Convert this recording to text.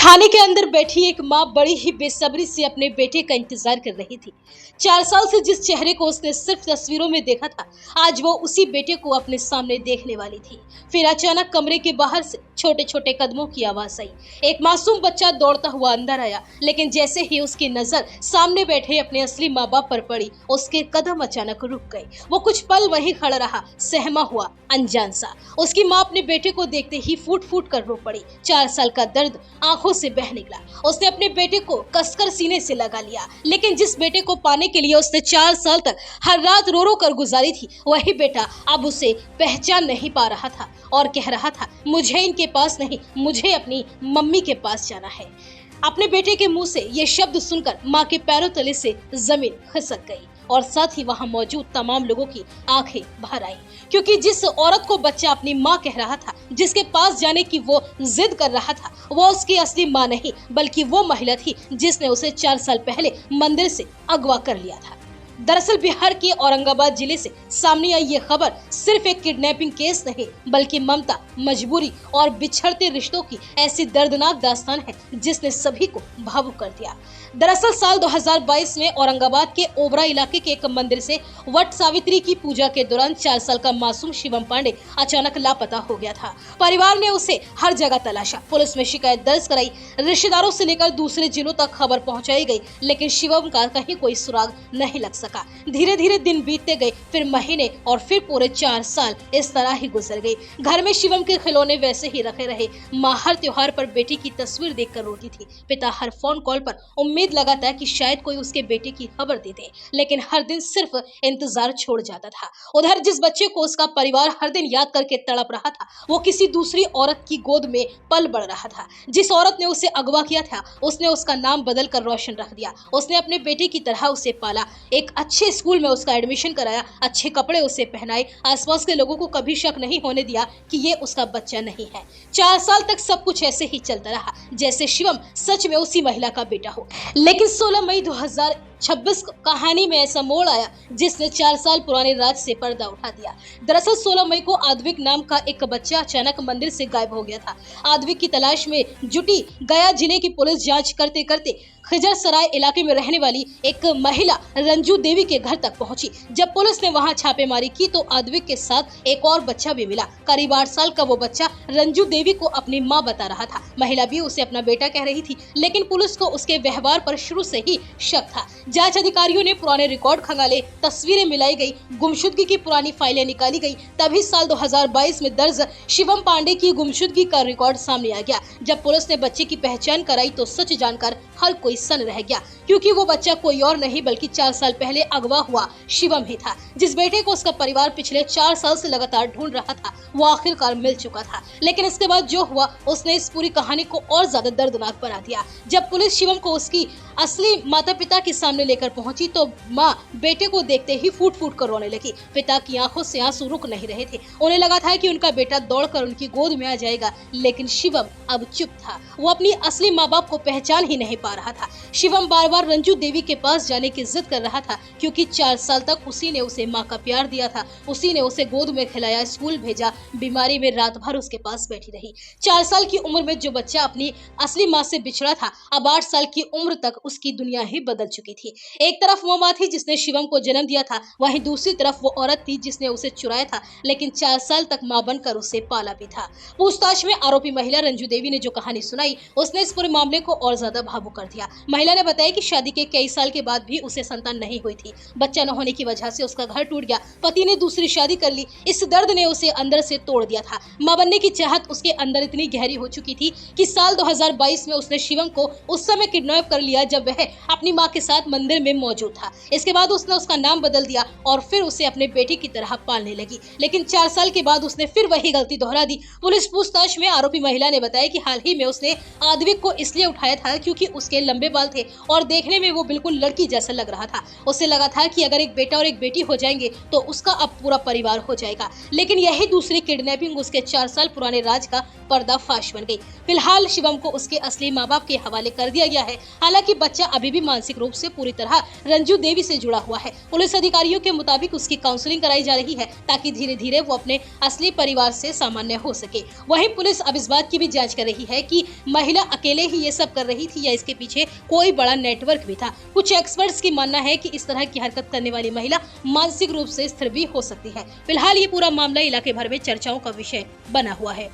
थाने के अंदर बैठी एक माँ बड़ी ही बेसब्री से अपने बेटे का इंतजार कर रही थी। 4 साल से जिस चेहरे को उसने सिर्फ तस्वीरों में देखा था, आज वो उसी बेटे को अपने सामने देखने वाली थी। फिर अचानक कमरे के बाहर से छोटे छोटे कदमों की आवाज आई। एक मासूम बच्चा दौड़ता हुआ अंदर आया, लेकिन जैसे ही उसकी नजर सामने बैठे अपने असली माँ बाप पर पड़ी, उसके कदम अचानक रुक गए। वो कुछ पल वहीं खड़ा रहा, सहमा हुआ, अनजान सा। उसकी माँ अपने बेटे को देखते ही फूट फूट कर रो पड़ी। 4 साल का दर्द आंखों से बह निकला। उसने अपने बेटे को कसकर सीने से लगा लिया, लेकिन जिस बेटे को पाने के लिए उसने 4 साल तक हर रात रो रो कर गुजारी थी, वही बेटा अब उसे पहचान नहीं पा रहा था और कह रहा था, मुझे इनके पास नहीं, मुझे अपनी मम्मी के पास जाना है। अपने बेटे के मुंह से ये शब्द सुनकर माँ के पैरों तले से जमीन खिसक गई और साथ ही वहां मौजूद तमाम लोगों की आंखें भर आई, क्योंकि जिस औरत को बच्चा अपनी माँ कह रहा था, जिसके पास जाने की वो जिद कर रहा था, वो उसकी असली माँ नहीं बल्कि वो महिला थी जिसने उसे 4 साल पहले मंदिर से अगवा कर लिया था। दरअसल बिहार के औरंगाबाद जिले से सामने आई ये खबर सिर्फ एक किडनैपिंग केस नहीं बल्कि ममता, मजबूरी और बिछड़ते रिश्तों की ऐसी दर्दनाक दास्तान है जिसने सभी को भावुक कर दिया। दरअसल साल 2022 में औरंगाबाद के ओबरा इलाके के एक मंदिर से वट सावित्री की पूजा के दौरान 4 साल का मासूम शिवम पांडे अचानक लापता हो गया था। परिवार ने उसे हर जगह तलाशा, पुलिस में शिकायत दर्ज कराई, रिश्तेदारों से लेकर दूसरे जिलों तक खबर पहुंचाई गई, लेकिन शिवम का कहीं कोई सुराग नहीं लग सका। धीरे धीरे दिन बीतते गए, फिर महीने और फिर पूरे 4 साल इस तरह ही गुजर गए। घर में शिवम के खिलौने वैसे ही रखे रहे। माँ हर त्योहार पर बेटी की तस्वीर देखकर रोती थी। पिता हर फोन कॉल पर उम्मीद लगाता है कि शायद कोई उसके बेटे की खबर दे दे, लेकिन हर दिन सिर्फ इंतजार छोड़ जाता था। उधर जिस बच्चे को उसका परिवार हर दिन याद करके तड़प रहा था, वो किसी दूसरी औरत की गोद में पल बढ़ रहा था। जिस औरत ने उसे अगवा किया था, उसने उसका नाम बदल कर रोशन रख दिया। उसने अपने बेटे की तरह उसे पाला, एक अच्छे स्कूल में उसका एडमिशन कराया, अच्छे कपड़े उसे पहनाए, आसपास के लोगों को कभी शक नहीं होने दिया कि ये उसका बच्चा नहीं है। 4 साल तक सब कुछ ऐसे ही चलता रहा जैसे शिवम सच में उसी महिला का बेटा हो। लेकिन 16 मई 2026 कहानी में ऐसा मोड़ आया जिसने 4 साल पुराने राज से पर्दा उठा दिया। दरअसल 16 मई को आद्विक नाम का एक बच्चा अचानक मंदिर से गायब हो गया था। आद्विक की तलाश में जुटी गया जिले की पुलिस जांच करते करते खिजरसराय इलाके में रहने वाली एक महिला रंजू देवी के घर तक पहुंची। जब पुलिस ने वहां छापेमारी की तो आद्विक के साथ एक और बच्चा भी मिला। करीब 8 साल का वो बच्चा रंजू देवी को अपनी मां बता रहा था। महिला भी उसे अपना बेटा कह रही थी, लेकिन पुलिस को उसके व्यवहार पर शुरू से ही शक था। जांच अधिकारियों ने पुराने रिकॉर्ड खंगाले, तस्वीरें मिलाई गई, गुमशुदगी की पुरानी फाइलें निकाली गई। तभी साल 2022 में दर्ज शिवम पांडे की गुमशुदगी का रिकॉर्ड सामने आ गया। जब पुलिस ने बच्चे की पहचान कराई तो सच जानकर हर कोई सन रह गया, क्योंकि वो बच्चा कोई और नहीं बल्कि 4 साल पहले अगवा हुआ शिवम ही था। जिस बेटे को उसका परिवार पिछले 4 साल से लगातार ढूंढ रहा था, वो आखिरकार मिल चुका था। लेकिन इसके बाद जो हुआ उसने इस पूरी कहानी को और ज्यादा दर्दनाक बना दिया। जब पुलिस शिवम को उसकी असली माता पिता के सामने लेकर पहुंची तो माँ बेटे को देखते ही फूट फूट कर रोने लगी। पिता की आंखों से आंसू रुक नहीं रहे थे। उन्हें लगा था कि उनका बेटा दौड़कर उनकी गोद में आ जाएगा, लेकिन शिवम अब चुप था। वो अपनी असली माँ बाप को पहचान ही नहीं पा रहा था। शिवम बार बार रंजू देवी के पास जाने की जिद कर रहा था, क्योंकि 4 साल तक उसी ने उसे माँ का प्यार दिया था, उसी ने उसे गोद में खिलाया, स्कूल भेजा, बीमारी में रात भर उसके पास बैठी रही। 4 साल की उम्र में जो बच्चा अपनी असली माँ से बिछड़ा था, अब 8 साल की उम्र तक उसकी दुनिया ही बदल चुकी थी। एक तरफ वो माँ थी जिसने शिवम को जन्म दिया था, वहीं दूसरी तरफ वो औरत थी जिसने उसे चुराया था, लेकिन 4 साल तक माँ बनकर उसे पाला भी था। पूछताछ में आरोपी महिला रंजू देवी ने जो कहानी सुनाई, उसने इस पूरे मामले को और ज्यादा भावुक कर दिया। महिला ने बताया कि शादी के कई साल के बाद भी उसे संतान नहीं हुई थी। बच्चा न होने की वजह से उसका घर टूट गया, पति ने दूसरी शादी कर ली। इस दर्द ने उसे अंदर से तोड़ दिया था। मां बनने की चाहत उसके अंदर इतनी गहरी हो चुकी थी कि साल 2022 में उसने शिवम को उस समय किडनैप कर लिया जब वह अपनी मां के साथ मंदिर में मौजूद था। इसके बाद उसने उसका नाम बदल दिया और फिर उसे अपने बेटे की तरह पालने लगी, लेकिन 4 साल के बाद उसने फिर वही गलती दोहरा दी। पुलिस पूछताछ में आरोपी महिला ने बताया कि हाल ही में उसने आद्विक को इसलिए उठाया था क्योंकि उसके लंबे लंबे बाल थे और देखने में वो बिल्कुल लड़की जैसा लग रहा था। उसे लगा था कि अगर एक बेटा और एक बेटी हो जाएंगे तो उसका अब पूरा परिवार हो जाएगा, लेकिन यही दूसरी किडनैपिंग उसके 4 साल पुराने राज का पर्दाफाश बन गई। फिलहाल शिवम को उसके असली माँ बाप के हवाले कर दिया गया है। हालांकि बच्चा अभी भी मानसिक रूप से पूरी तरह रंजू देवी से जुड़ा हुआ है। पुलिस अधिकारियों के मुताबिक उसकी काउंसलिंग कराई जा रही है ताकि धीरे धीरे वो अपने असली परिवार से सामान्य हो सके। वहीं पुलिस अब इस बात की भी जांच कर रही है कि महिला अकेले ही ये सब कर रही थी या इसके पीछे कोई बड़ा नेटवर्क भी था। कुछ एक्सपर्ट्स की मानना है कि इस तरह की हरकत करने वाली महिला मानसिक रूप से स्थिर भी हो सकती है। फिलहाल ये पूरा मामला इलाके भर में चर्चाओं का विषय बना हुआ है।